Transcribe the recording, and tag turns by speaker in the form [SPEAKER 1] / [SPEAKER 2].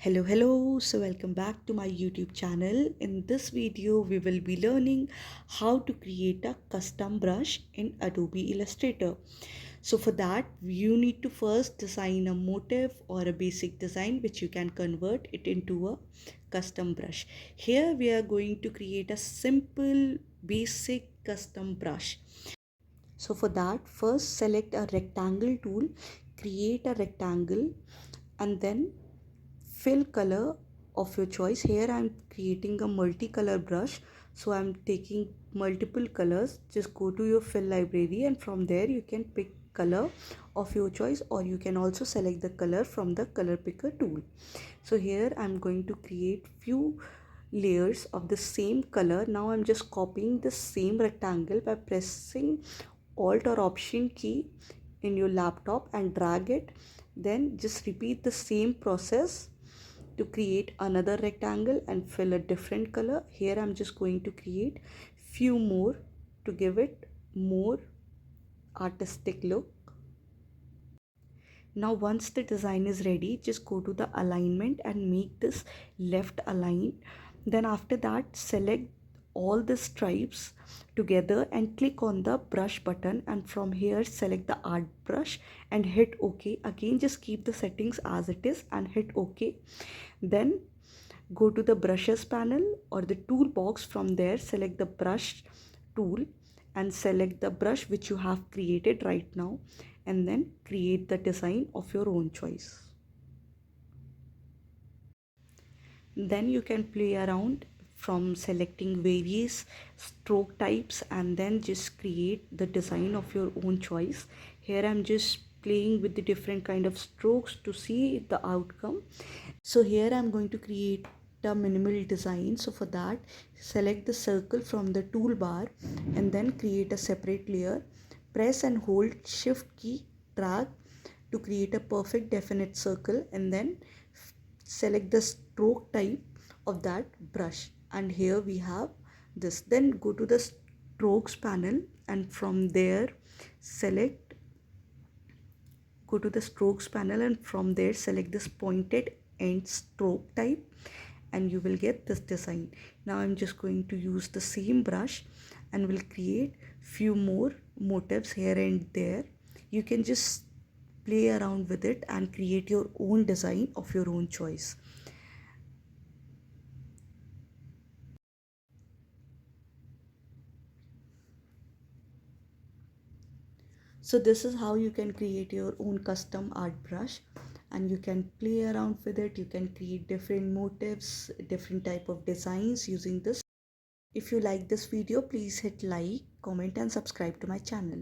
[SPEAKER 1] Hello, so welcome back to my YouTube channel. In this video we will be learning how to create a custom brush in Adobe Illustrator. So for that you need to first design a motif or a basic design which you can convert it into a custom brush. Here we are going to create a simple basic custom brush. So for that, first select a rectangle tool, create a rectangle, and then fill color of your choice. Here I'm creating a multicolor brush, so I'm taking multiple colors. Just go to your fill library and from there you can pick color of your choice, or you can also select the color from the color picker tool. So here I'm going to create few layers of the same color. Now I'm just copying the same rectangle by pressing Alt or Option key in your laptop and drag it. Then just repeat the same process to create another rectangle and fill a different color. Here I'm just going to create few more to give it more artistic look. Now once the design is ready, just go to the alignment and make this left align. Then after that, select all the stripes together and click on the brush button, and from here select the art brush and hit OK. Again just keep the settings as it is and hit OK. Then go to the brushes panel or the toolbox. From there select the brush tool and select the brush which you have created right now, and then create the design of your own choice. Then you can play around from selecting various stroke types and then just create the design of your own choice. Here I'm just playing with the different kind of strokes to see the outcome. So here I'm going to create a minimal design. So for that, select the circle from the toolbar and then create a separate layer. Press and hold shift key, drag to create a perfect definite circle, and then select the stroke type of that brush. And here we have this. Then go to the strokes panel and from there select go to the strokes panel and from there select this pointed end stroke type and you will get this design. Now I'm just going to use the same brush and will create few more motifs here and there. You can just play around with it and create your own design of your own choice. So this is how you can create your own custom art brush, and you can play around with it. You can create different motifs, different type of designs using this. If you like this video, please hit like, comment and subscribe to my channel.